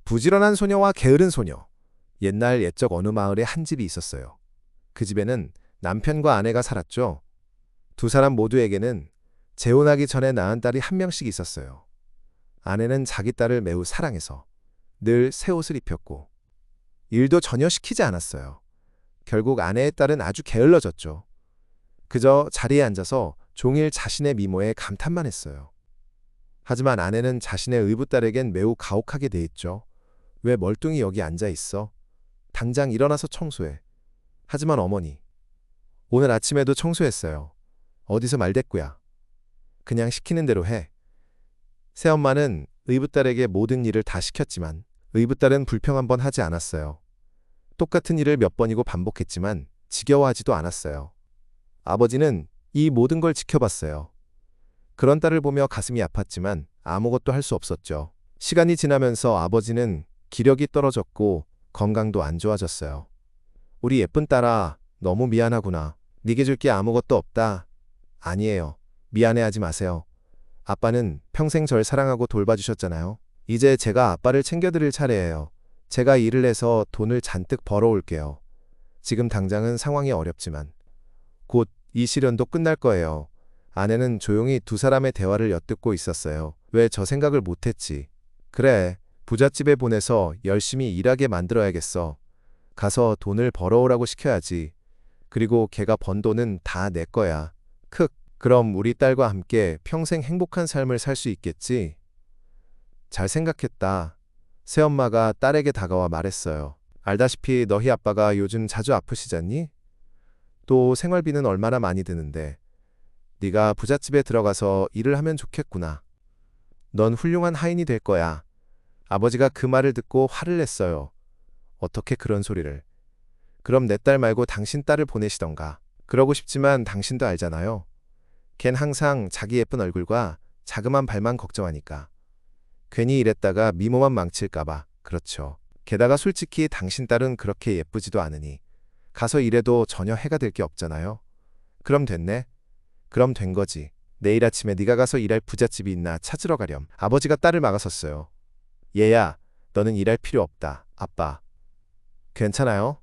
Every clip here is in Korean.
부지런한 소녀와 게으른 소녀. 옛날 옛적 어느 마을에 한 집이 있었어요. 그 집에는 남편과 아내가 살았죠. 두 사람 모두에게는 재혼하기 전에 낳은 딸이 한 명씩 있었어요. 아내는 자기 딸을 매우 사랑해서 늘 새 옷을 입혔고 일도 전혀 시키지 않았어요. 결국 아내의 딸은 아주 게을러졌죠. 그저 자리에 앉아서 종일 자신의 미모에 감탄만 했어요. 하지만 아내는 자신의 의붓딸에겐 매우 가혹하게 대했죠. 왜 멀뚱히 여기 앉아 있어? 당장 일어나서 청소해. 하지만 어머니, 오늘 아침에도 청소했어요. 어디서 말대꾸야. 그냥 시키는 대로 해. 새엄마는 의붓딸에게 모든 일을 다 시켰지만 의붓딸은 불평 한 번 하지 않았어요. 똑같은 일을 몇 번이고 반복했지만 지겨워하지도 않았어요. 아버지는 이 모든 걸 지켜봤어요. 그런 딸을 보며 가슴이 아팠지만 아무것도 할 수 없었죠. 시간이 지나면서 아버지는 기력이 떨어졌고 건강도 안 좋아졌어요. 우리 예쁜 딸아, 너무 미안하구나. 네게 줄 게 아무것도 없다. 아니에요. 미안해하지 마세요. 아빠는 평생 절 사랑하고 돌봐주셨잖아요. 이제 제가 아빠를 챙겨드릴 차례예요. 제가 일을 해서 돈을 잔뜩 벌어올게요. 지금 당장은 상황이 어렵지만 곧 이 시련도 끝날 거예요. 아내는 조용히 두 사람의 대화를 엿듣고 있었어요. 왜 저 생각을 못했지? 그래, 부잣집에 보내서 열심히 일하게 만들어야겠어. 가서 돈을 벌어오라고 시켜야지. 그리고 걔가 번 돈은 다 내 거야. 그럼 우리 딸과 함께 평생 행복한 삶을 살 수 있겠지? 잘 생각했다. 새엄마가 딸에게 다가와 말했어요. 알다시피 너희 아빠가 요즘 자주 아프시잖니? 또 생활비는 얼마나 많이 드는데. 네가 부잣집에 들어가서 일을 하면 좋겠구나. 넌 훌륭한 하인이 될 거야. 아버지가 그 말을 듣고 화를 냈어요. 어떻게 그런 소리를. 그럼 내 딸 말고 당신 딸을 보내시던가. 그러고 싶지만 당신도 알잖아요. 걘 항상 자기 예쁜 얼굴과 자그만 발만 걱정하니까. 괜히 이랬다가 미모만 망칠까봐. 그렇죠. 게다가 솔직히 당신 딸은 그렇게 예쁘지도 않으니 가서 일해도 전혀 해가 될 게 없잖아요. 그럼 됐네. 그럼 된 거지. 내일 아침에 네가 가서 일할 부잣집이 있나 찾으러 가렴. 아버지가 딸을 막아섰어요. 얘야, 너는 일할 필요 없다. 아빠. 괜찮아요?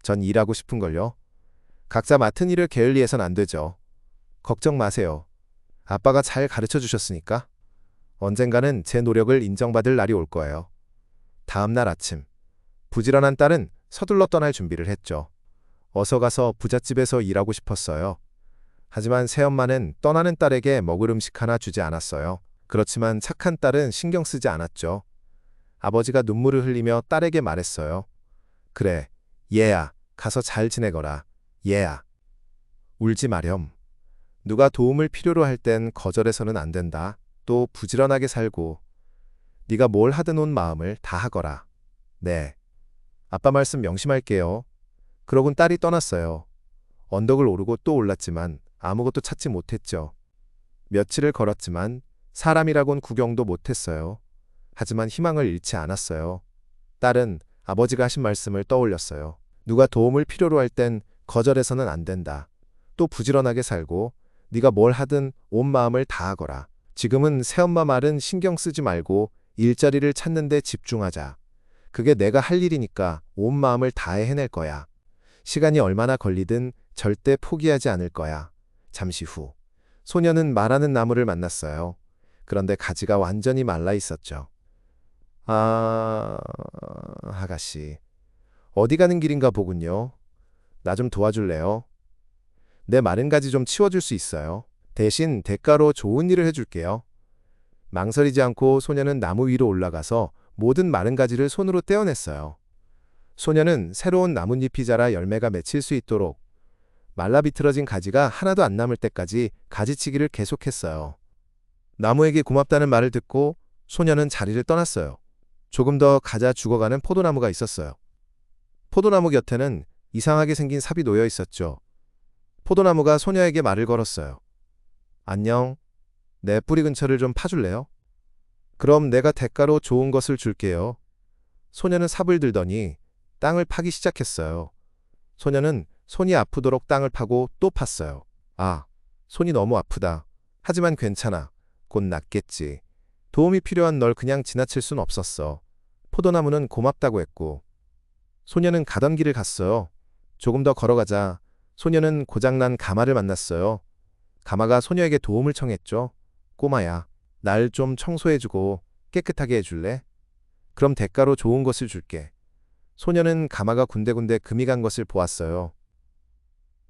전 일하고 싶은걸요. 각자 맡은 일을 게을리해선 안 되죠. 걱정 마세요. 아빠가 잘 가르쳐 주셨으니까. 언젠가는 제 노력을 인정받을 날이 올 거예요. 다음 날 아침, 부지런한 딸은 서둘러 떠날 준비를 했죠. 어서 가서 부잣집에서 일하고 싶었어요. 하지만 새엄마는 떠나는 딸에게 먹을 음식 하나 주지 않았어요. 그렇지만 착한 딸은 신경 쓰지 않았죠. 아버지가 눈물을 흘리며 딸에게 말했어요. 그래, 얘야, 가서 잘 지내거라. 얘야. 울지 마렴. 누가 도움을 필요로 할 땐 거절해서는 안 된다. 또 부지런하게 살고 네가 뭘 하든 온 마음을 다 하거라. 네. 아빠 말씀 명심할게요. 그러곤 딸이 떠났어요. 언덕을 오르고 또 올랐지만 아무것도 찾지 못했죠. 며칠을 걸었지만 사람이라곤 구경도 못했어요. 하지만 희망을 잃지 않았어요. 딸은 아버지가 하신 말씀을 떠올렸어요. 누가 도움을 필요로 할 땐 거절해서는 안 된다. 또 부지런하게 살고 네가 뭘 하든 온 마음을 다하거라. 지금은 새엄마 말은 신경 쓰지 말고 일자리를 찾는 데 집중하자. 그게 내가 할 일이니까 온 마음을 다해 해낼 거야. 시간이 얼마나 걸리든 절대 포기하지 않을 거야. 잠시 후, 소녀는 말하는 나무를 만났어요. 그런데 가지가 완전히 말라 있었죠. 아가씨. 어디 가는 길인가 보군요. 나 좀 도와줄래요? 내 마른 가지 좀 치워줄 수 있어요. 대신 대가로 좋은 일을 해줄게요. 망설이지 않고 소녀는 나무 위로 올라가서 모든 마른 가지를 손으로 떼어냈어요. 소녀는 새로운 나뭇잎이 자라 열매가 맺힐 수 있도록 말라 비틀어진 가지가 하나도 안 남을 때까지 가지치기를 계속했어요. 나무에게 고맙다는 말을 듣고 소녀는 자리를 떠났어요. 조금 더 가자 죽어가는 포도나무가 있었어요. 포도나무 곁에는 이상하게 생긴 삽이 놓여 있었죠. 포도나무가 소녀에게 말을 걸었어요. 안녕. 내 뿌리 근처를 좀 파줄래요? 그럼 내가 대가로 좋은 것을 줄게요. 소녀는 삽을 들더니 땅을 파기 시작했어요. 소녀는 손이 아프도록 땅을 파고 또 팠어요. 손이 너무 아프다. 하지만 괜찮아. 곧 낫겠지. 도움이 필요한 널 그냥 지나칠 순 없었어. 포도나무는 고맙다고 했고 소녀는 가던 길을 갔어요. 조금 더 걸어가자 소녀는 고장난 가마를 만났어요. 가마가 소녀에게 도움을 청했죠. 꼬마야, 날 좀 청소해주고 깨끗하게 해줄래? 그럼 대가로 좋은 것을 줄게. 소녀는 가마가 군데군데 금이 간 것을 보았어요.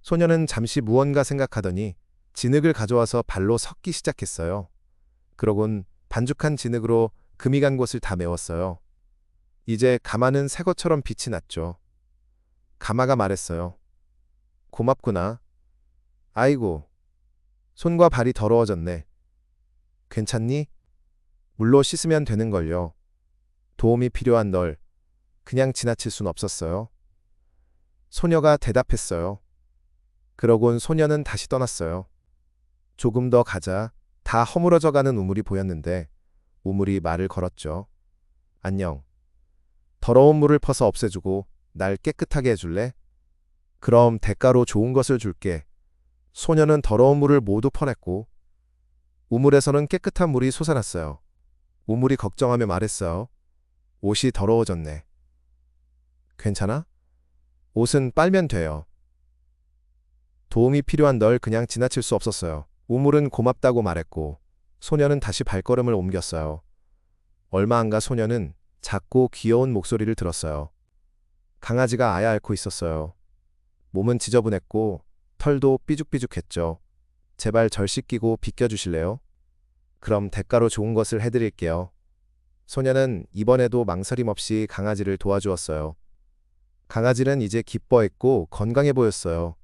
소녀는 잠시 무언가 생각하더니 진흙을 가져와서 발로 섞기 시작했어요. 그러곤 반죽한 진흙으로 금이 간 곳을 다 메웠어요. 이제 가마는 새 것처럼 빛이 났죠. 가마가 말했어요. 고맙구나. 아이고, 손과 발이 더러워졌네. 괜찮니? 물로 씻으면 되는걸요. 도움이 필요한 널 그냥 지나칠 순 없었어요. 소녀가 대답했어요. 그러곤 소녀는 다시 떠났어요. 조금 더 가자. 다 허물어져가는 우물이 보였는데 우물이 말을 걸었죠. 안녕. 더러운 물을 퍼서 없애주고 날 깨끗하게 해줄래? 그럼 대가로 좋은 것을 줄게. 소녀는 더러운 물을 모두 퍼냈고 우물에서는 깨끗한 물이 솟아났어요. 우물이 걱정하며 말했어요. 옷이 더러워졌네. 괜찮아? 옷은 빨면 돼요. 도움이 필요한 널 그냥 지나칠 수 없었어요. 우물은 고맙다고 말했고 소녀는 다시 발걸음을 옮겼어요. 얼마 안 가 소녀는 작고 귀여운 목소리를 들었어요. 강아지가 아야 앓고 있었어요. 몸은 지저분했고 털도 삐죽삐죽했죠. 제발 절 씻기고 비껴주실래요? 그럼 대가로 좋은 것을 해드릴게요. 소녀는 이번에도 망설임 없이 강아지를 도와주었어요. 강아지는 이제 기뻐했고 건강해 보였어요.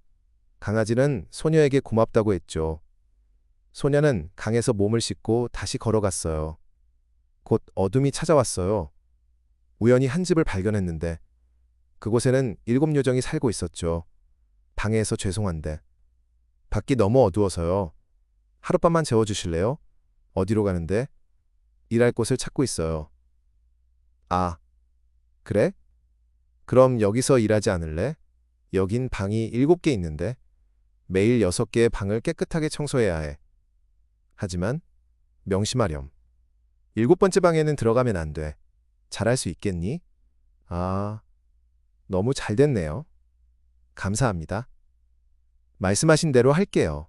강아지는 소녀에게 고맙다고 했죠. 소녀는 강에서 몸을 씻고 다시 걸어갔어요. 곧 어둠이 찾아왔어요. 우연히 한 집을 발견했는데 그곳에는 7요정이 살고 있었죠. 방해해서 죄송한데 밖이 너무 어두워서요. 하룻밤만 재워주실래요? 어디로 가는데? 일할 곳을 찾고 있어요. 아, 그래? 그럼 여기서 일하지 않을래? 여긴 방이 7개 있는데 매일 6개의 방을 깨끗하게 청소해야 해. 하지만 명심하렴. 7번째 방에는 들어가면 안 돼. 잘할 수 있겠니? 아, 너무 잘 됐네요. 감사합니다. 말씀하신 대로 할게요.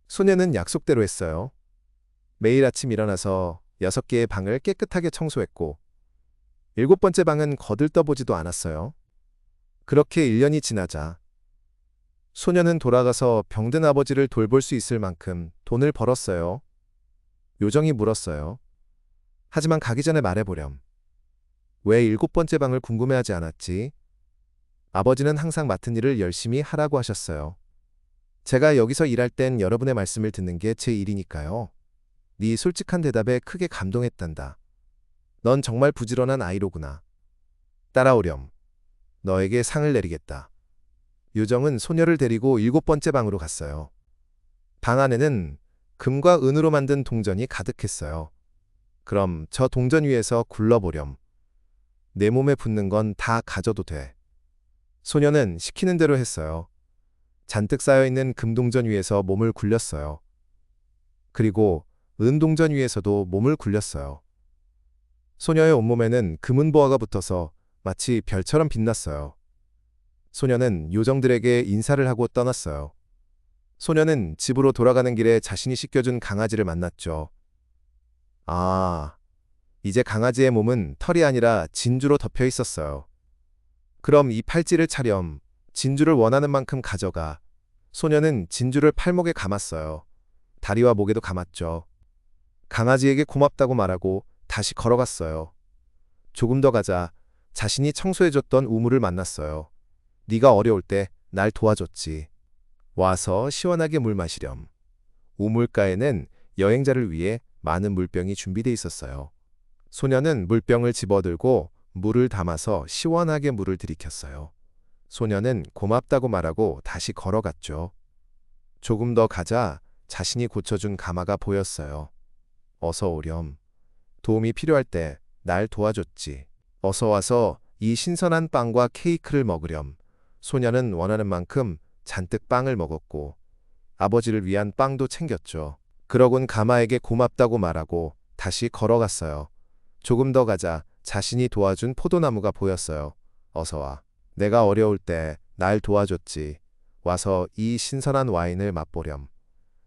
소녀는 약속대로 했어요. 매일 아침 일어나서 6개의 방을 깨끗하게 청소했고 7번째 방은 거들떠보지도 않았어요. 그렇게 1년이 지나자 소녀는 돌아가서 병든 아버지를 돌볼 수 있을 만큼 돈을 벌었어요. 요정이 물었어요. 하지만 가기 전에 말해보렴. 왜 7번째 방을 궁금해하지 않았지? 아버지는 항상 맡은 일을 열심히 하라고 하셨어요. 제가 여기서 일할 땐 여러분의 말씀을 듣는 게 제 일이니까요. 네 솔직한 대답에 크게 감동했단다. 넌 정말 부지런한 아이로구나. 따라오렴. 너에게 상을 내리겠다. 요정은 소녀를 데리고 7번째 방으로 갔어요. 방 안에는 금과 은으로 만든 동전이 가득했어요. 그럼 저 동전 위에서 굴러보렴. 내 몸에 붙는 건 다 가져도 돼. 소녀는 시키는 대로 했어요. 잔뜩 쌓여있는 금동전 위에서 몸을 굴렸어요. 그리고 은동전 위에서도 몸을 굴렸어요. 소녀의 온몸에는 금은보화가 붙어서 마치 별처럼 빛났어요. 소녀는 요정들에게 인사를 하고 떠났어요. 소녀는 집으로 돌아가는 길에 자신이 씻겨준 강아지를 만났죠. 아, 이제 강아지의 몸은 털이 아니라 진주로 덮여 있었어요. 그럼 이 팔찌를 차렴. 진주를 원하는 만큼 가져가. 소녀는 진주를 팔목에 감았어요. 다리와 목에도 감았죠. 강아지에게 고맙다고 말하고 다시 걸어갔어요. 조금 더 가자 자신이 청소해줬던 우물을 만났어요. 네가 어려울 때 날 도와줬지. 와서 시원하게 물 마시렴. 우물가에는 여행자를 위해 많은 물병이 준비돼 있었어요. 소녀는 물병을 집어들고 물을 담아서 시원하게 물을 들이켰어요. 소녀는 고맙다고 말하고 다시 걸어갔죠. 조금 더 가자 자신이 고쳐준 가마가 보였어요. 어서 오렴. 도움이 필요할 때 날 도와줬지. 어서 와서 이 신선한 빵과 케이크를 먹으렴. 소녀는 원하는 만큼 잔뜩 빵을 먹었고 아버지를 위한 빵도 챙겼죠. 그러곤 가마에게 고맙다고 말하고 다시 걸어갔어요. 조금 더 가자 자신이 도와준 포도나무가 보였어요. 어서 와. 내가 어려울 때 날 도와줬지. 와서 이 신선한 와인을 맛보렴.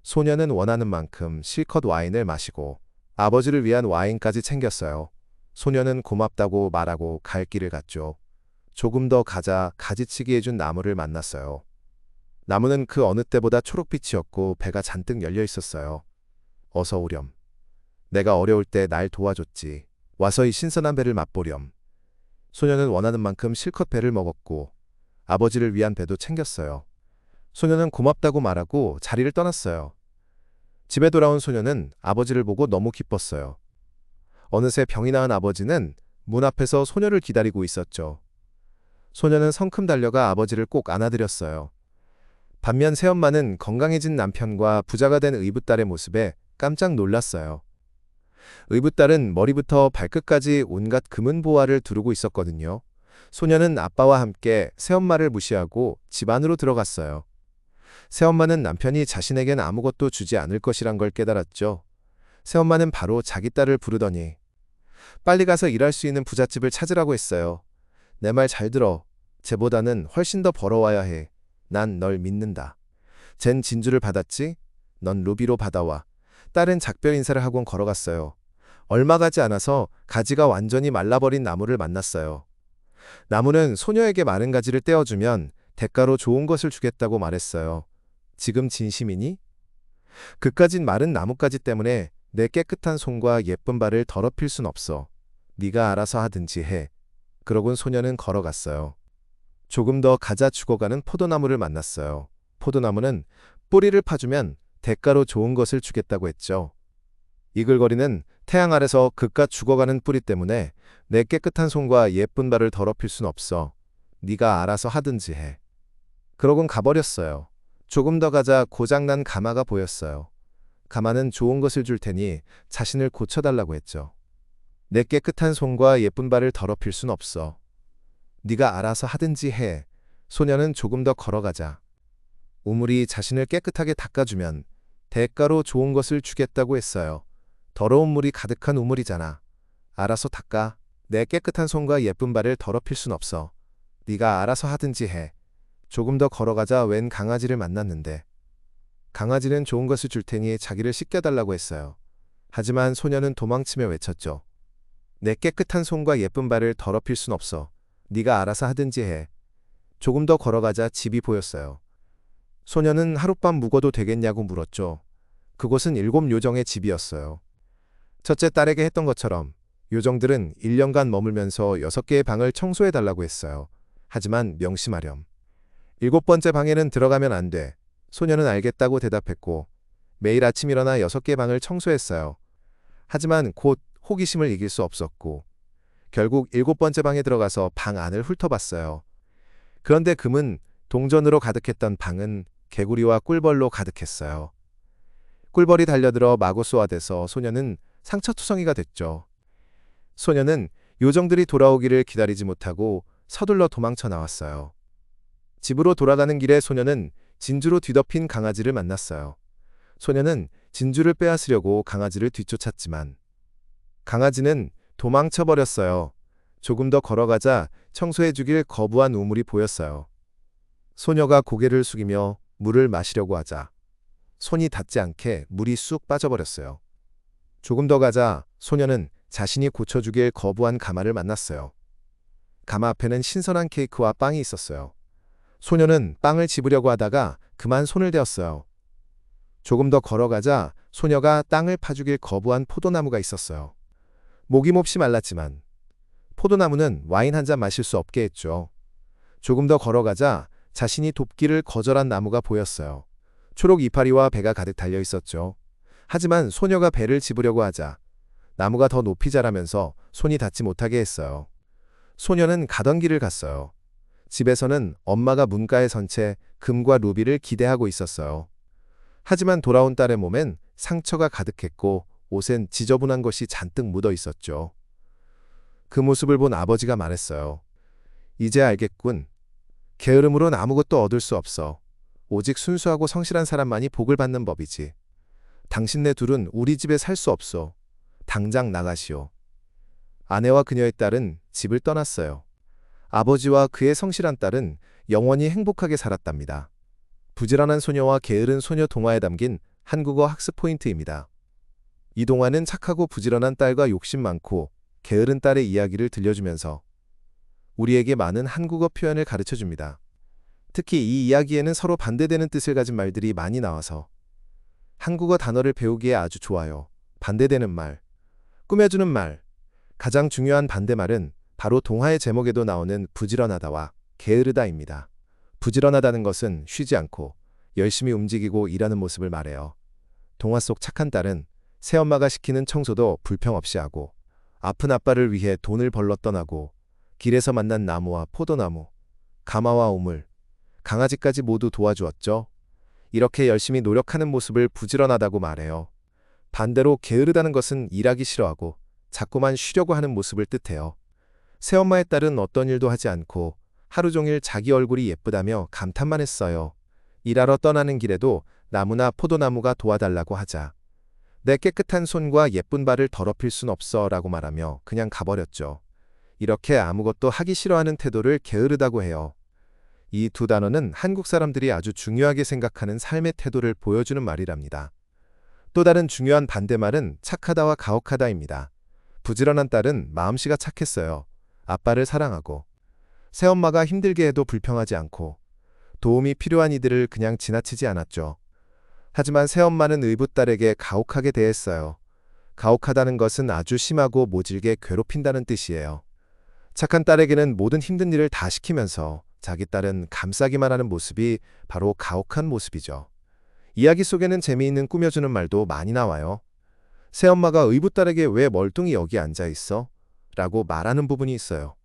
소녀는 원하는 만큼 실컷 와인을 마시고 아버지를 위한 와인까지 챙겼어요. 소녀는 고맙다고 말하고 갈 길을 갔죠. 조금 더 가자 가지치기 해준 나무를 만났어요. 나무는 그 어느 때보다 초록빛이었고 배가 잔뜩 열려 있었어요. 어서 오렴. 내가 어려울 때 날 도와줬지. 와서 이 신선한 배를 맛보렴. 소녀는 원하는 만큼 실컷 배를 먹었고 아버지를 위한 배도 챙겼어요. 소녀는 고맙다고 말하고 자리를 떠났어요. 집에 돌아온 소녀는 아버지를 보고 너무 기뻤어요. 어느새 병이 나은 아버지는 문 앞에서 소녀를 기다리고 있었죠. 소녀는 성큼 달려가 아버지를 꼭 안아드렸어요. 반면 새엄마는 건강해진 남편과 부자가 된 의붓딸의 모습에 깜짝 놀랐어요. 의붓딸은 머리부터 발끝까지 온갖 금은 보화를 두르고 있었거든요. 소녀는 아빠와 함께 새엄마를 무시하고 집 안으로 들어갔어요. 새엄마는 남편이 자신에겐 아무것도 주지 않을 것이란 걸 깨달았죠. 새엄마는 바로 자기 딸을 부르더니 빨리 가서 일할 수 있는 부잣집을 찾으라고 했어요. 내 말 잘 들어. 쟤보다는 훨씬 더 벌어와야 해. 난 널 믿는다. 쟨 진주를 받았지? 넌 루비로 받아와. 딸은 작별 인사를 하곤 걸어갔어요. 얼마 가지 않아서 가지가 완전히 말라버린 나무를 만났어요. 나무는 소녀에게 마른 가지를 떼어주면 대가로 좋은 것을 주겠다고 말했어요. 지금 진심이니? 그까진 마른 나뭇가지 때문에 내 깨끗한 손과 예쁜 발을 더럽힐 순 없어. 네가 알아서 하든지 해. 그러곤 소녀는 걸어갔어요. 조금 더 가자 죽어가는 포도나무를 만났어요. 포도나무는 뿌리를 파주면 대가로 좋은 것을 주겠다고 했죠. 이글거리는 태양 아래서 그깟 죽어가는 뿌리 때문에 내 깨끗한 손과 예쁜 발을 더럽힐 순 없어. 네가 알아서 하든지 해. 그러곤 가버렸어요. 조금 더 가자 고장난 가마가 보였어요. 가마는 좋은 것을 줄 테니 자신을 고쳐달라고 했죠. 내 깨끗한 손과 예쁜 발을 더럽힐 순 없어. 네가 알아서 하든지 해. 소녀는 조금 더 걸어가자. 우물이 자신을 깨끗하게 닦아주면 대가로 좋은 것을 주겠다고 했어요. 더러운 물이 가득한 우물이잖아. 알아서 닦아. 내 깨끗한 손과 예쁜 발을 더럽힐 순 없어. 네가 알아서 하든지 해. 조금 더 걸어가자 웬 강아지를 만났는데 강아지는 좋은 것을 줄 테니 자기를 씻겨달라고 했어요. 하지만 소녀는 도망치며 외쳤죠. 내 깨끗한 손과 예쁜 발을 더럽힐 순 없어. 네가 알아서 하든지 해. 조금 더 걸어가자 집이 보였어요. 소녀는 하룻밤 묵어도 되겠냐고 물었죠. 그곳은 7 요정의 집이었어요. 첫째 딸에게 했던 것처럼 요정들은 1년간 머물면서 6개의 방을 청소해달라고 했어요. 하지만 명심하렴. 7번째 방에는 들어가면 안 돼. 소녀는 알겠다고 대답했고 매일 아침 일어나 6개 방을 청소했어요. 하지만 곧 호기심을 이길 수 없었고 결국 7번째 방에 들어가서 방 안을 훑어봤어요. 그런데 금은 동전으로 가득했던 방은 개구리와 꿀벌로 가득했어요. 꿀벌이 달려들어 마구 쏘아대서 소녀는 상처투성이가 됐죠. 소녀는 요정들이 돌아오기를 기다리지 못하고 서둘러 도망쳐 나왔어요. 집으로 돌아가는 길에 소녀는 진주로 뒤덮인 강아지를 만났어요. 소녀는 진주를 빼앗으려고 강아지를 뒤쫓았지만 강아지는 도망쳐버렸어요. 조금 더 걸어가자 청소해주길 거부한 우물이 보였어요. 소녀가 고개를 숙이며 물을 마시려고 하자 손이 닿지 않게 물이 쑥 빠져버렸어요. 조금 더 가자 소녀는 자신이 고쳐주길 거부한 가마를 만났어요. 가마 앞에는 신선한 케이크와 빵이 있었어요. 소녀는 빵을 집으려고 하다가 그만 손을 대었어요. 조금 더 걸어가자 소녀가 땅을 파주길 거부한 포도나무가 있었어요. 목이 몹시 말랐지만 포도나무는 와인 한 잔 마실 수 없게 했죠. 조금 더 걸어가자 자신이 돕기를 거절한 나무가 보였어요. 초록 이파리와 배가 가득 달려 있었죠. 하지만 소녀가 배를 집으려고 하자 나무가 더 높이 자라면서 손이 닿지 못하게 했어요. 소녀는 가던 길을 갔어요. 집에서는 엄마가 문가에 선 채 금과 루비를 기대하고 있었어요. 하지만 돌아온 딸의 몸엔 상처가 가득했고 옷엔 지저분한 것이 잔뜩 묻어 있었죠. 그 모습을 본 아버지가 말했어요. 이제 알겠군. 게으름으론 아무것도 얻을 수 없어. 오직 순수하고 성실한 사람만이 복을 받는 법이지. 당신네 둘은 우리 집에 살 수 없어. 당장 나가시오. 아내와 그녀의 딸은 집을 떠났어요. 아버지와 그의 성실한 딸은 영원히 행복하게 살았답니다. 부지런한 소녀와 게으른 소녀 동화에 담긴 한국어 학습 포인트입니다. 이 동화는 착하고 부지런한 딸과 욕심 많고 게으른 딸의 이야기를 들려주면서 우리에게 많은 한국어 표현을 가르쳐 줍니다. 특히 이 이야기에는 서로 반대되는 뜻을 가진 말들이 많이 나와서 한국어 단어를 배우기에 아주 좋아요. 반대되는 말, 꾸며주는 말. 가장 중요한 반대말은 바로 동화의 제목에도 나오는 부지런하다와 게으르다입니다. 부지런하다는 것은 쉬지 않고 열심히 움직이고 일하는 모습을 말해요. 동화 속 착한 딸은 새엄마가 시키는 청소도 불평 없이 하고 아픈 아빠를 위해 돈을 벌러 떠나고 길에서 만난 나무와 포도나무, 가마와 우물, 강아지까지 모두 도와주었죠. 이렇게 열심히 노력하는 모습을 부지런하다고 말해요. 반대로 게으르다는 것은 일하기 싫어하고 자꾸만 쉬려고 하는 모습을 뜻해요. 새엄마의 딸은 어떤 일도 하지 않고 하루 종일 자기 얼굴이 예쁘다며 감탄만 했어요. 일하러 떠나는 길에도 나무나 포도나무가 도와달라고 하자 내 깨끗한 손과 예쁜 발을 더럽힐 순 없어 라고 말하며 그냥 가버렸죠. 이렇게 아무것도 하기 싫어하는 태도를 게으르다고 해요. 이 두 단어는 한국 사람들이 아주 중요하게 생각하는 삶의 태도를 보여주는 말이랍니다. 또 다른 중요한 반대말은 착하다와 가혹하다입니다. 부지런한 딸은 마음씨가 착했어요. 아빠를 사랑하고 새엄마가 힘들게 해도 불평하지 않고 도움이 필요한 이들을 그냥 지나치지 않았죠. 하지만 새엄마는 의붓딸에게 가혹하게 대했어요. 가혹하다는 것은 아주 심하고 모질게 괴롭힌다는 뜻이에요. 착한 딸에게는 모든 힘든 일을 다 시키면서 자기 딸은 감싸기만 하는 모습이 바로 가혹한 모습이죠. 이야기 속에는 재미있는 꾸며주는 말도 많이 나와요. 새엄마가 의붓딸에게 왜 멀뚱히 여기 앉아 있어? 라고 말하는 부분이 있어요.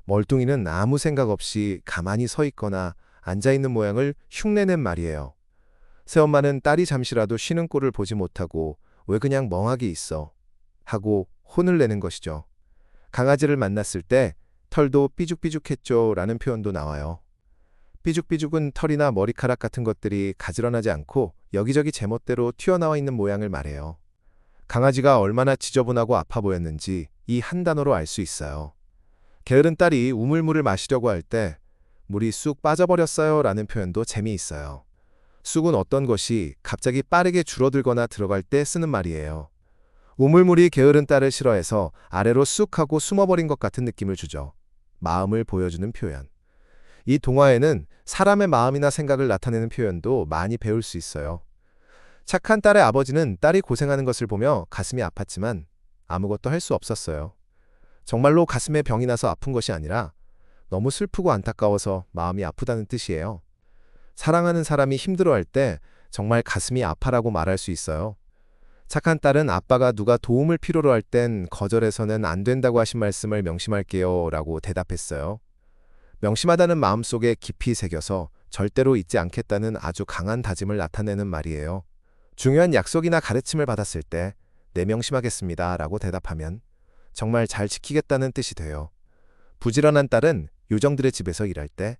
멀뚱이는 아무 생각 없이 가만히 서 있거나 앉아 있는 모양을 흉내낸 말이에요. 새엄마는 딸이 잠시라도 쉬는 꼴을 보지 못하고 왜 그냥 멍하게 있어? 하고 혼을 내는 것이죠. 강아지를 만났을 때 털도 삐죽삐죽했죠 라는 표현도 나와요. 삐죽삐죽은 털이나 머리카락 같은 것들이 가지런하지 않고 여기저기 제멋대로 튀어나와 있는 모양을 말해요. 강아지가 얼마나 지저분하고 아파 보였는지 이 한 단어로 알 수 있어요. 게으른 딸이 우물물을 마시려고 할 때 물이 쑥 빠져버렸어요 라는 표현도 재미있어요. 쑥은 어떤 것이 갑자기 빠르게 줄어들거나 들어갈 때 쓰는 말이에요. 우물물이 게으른 딸을 싫어해서 아래로 쑥 하고 숨어버린 것 같은 느낌을 주죠. 마음을 보여주는 표현. 이 동화에는 사람의 마음이나 생각을 나타내는 표현도 많이 배울 수 있어요. 착한 딸의 아버지는 딸이 고생하는 것을 보며 가슴이 아팠지만 아무것도 할 수 없었어요. 정말로 가슴에 병이 나서 아픈 것이 아니라 너무 슬프고 안타까워서 마음이 아프다는 뜻이에요. 사랑하는 사람이 힘들어할 때 정말 가슴이 아파라고 말할 수 있어요. 착한 딸은 아빠가 누가 도움을 필요로 할 땐 거절해서는 안 된다고 하신 말씀을 명심할게요 라고 대답했어요. 명심하다는 마음속에 깊이 새겨서 절대로 잊지 않겠다는 아주 강한 다짐을 나타내는 말이에요. 중요한 약속이나 가르침을 받았을 때 네 명심하겠습니다 라고 대답하면 정말 잘 지키겠다는 뜻이 돼요. 부지런한 딸은 요정들의 집에서 일할 때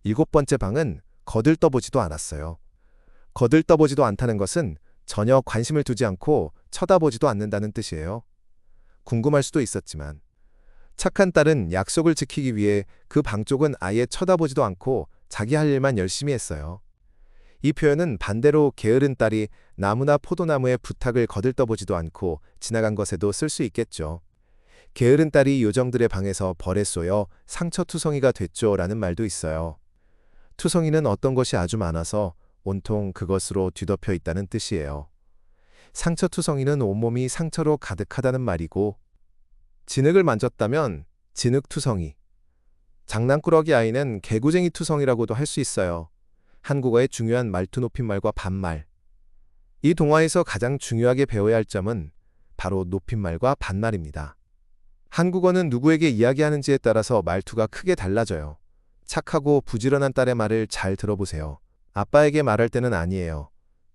7번째 방은 거들떠보지도 않았어요. 거들떠보지도 않다는 것은 전혀 관심을 두지 않고 쳐다보지도 않는다는 뜻이에요. 궁금할 수도 있었지만 착한 딸은 약속을 지키기 위해 그 방 쪽은 아예 쳐다보지도 않고 자기 할 일만 열심히 했어요. 이 표현은 반대로 게으른 딸이 나무나 포도나무의 부탁을 거들떠보지도 않고 지나간 것에도 쓸 수 있겠죠. 게으른 딸이 요정들의 방에서 벌에 쏘여 상처투성이가 됐죠 라는 말도 있어요. 투성이는 어떤 것이 아주 많아서 온통 그것으로 뒤덮여 있다는 뜻이에요. 상처투성이는 온몸이 상처로 가득하다는 말이고 진흙을 만졌다면 진흙투성이, 장난꾸러기 아이는 개구쟁이 투성이라고도 할 수 있어요. 한국어의 중요한 말투 높임말과 반말. 이 동화에서 가장 중요하게 배워야 할 점은 바로 높임말과 반말입니다. 한국어는 누구에게 이야기하는지에 따라서 말투가 크게 달라져요. 착하고 부지런한 딸의 말을 잘 들어보세요. 아빠에게 말할 때는 아니에요.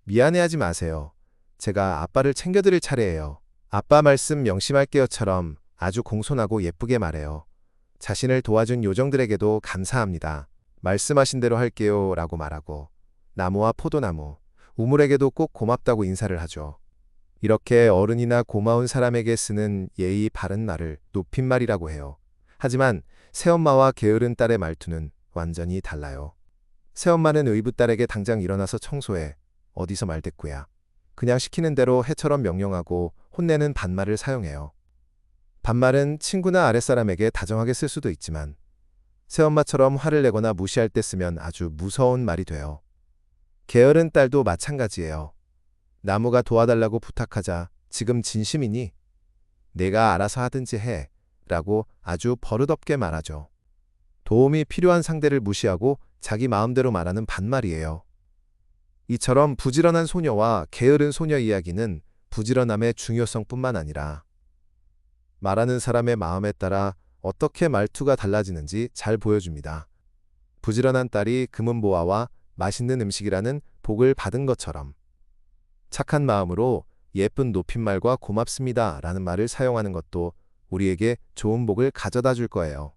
미안해하지 마세요. 제가 아빠를 챙겨드릴 차례예요. 아빠 말씀 명심할게요처럼 아주 공손하고 예쁘게 말해요. 자신을 도와준 요정들에게도 감사합니다. 말씀하신 대로 할게요 라고 말하고 나무와 포도나무, 우물에게도 꼭 고맙다고 인사를 하죠. 이렇게 어른이나 고마운 사람에게 쓰는 예의 바른 말을 높임말이라고 해요. 하지만 새엄마와 게으른 딸의 말투는 완전히 달라요. 새엄마는 의붓딸에게 당장 일어나서 청소해. 어디서 말대꾸야. 그냥 시키는 대로 해처럼 명령하고 혼내는 반말을 사용해요. 반말은 친구나 아랫사람에게 다정하게 쓸 수도 있지만 새엄마처럼 화를 내거나 무시할 때 쓰면 아주 무서운 말이 돼요. 게으른 딸도 마찬가지예요. 나무가 도와달라고 부탁하자 지금 진심이니? 내가 알아서 하든지 해 라고 아주 버릇없게 말하죠. 도움이 필요한 상대를 무시하고 자기 마음대로 말하는 반말이에요. 이처럼 부지런한 소녀와 게으른 소녀 이야기는 부지런함의 중요성뿐만 아니라 말하는 사람의 마음에 따라 어떻게 말투가 달라지는지 잘 보여줍니다. 부지런한 딸이 금은보화와 맛있는 음식이라는 복을 받은 것처럼 착한 마음으로 예쁜 높임말과 고맙습니다 라는 말을 사용하는 것도 우리에게 좋은 복을 가져다 줄 거예요.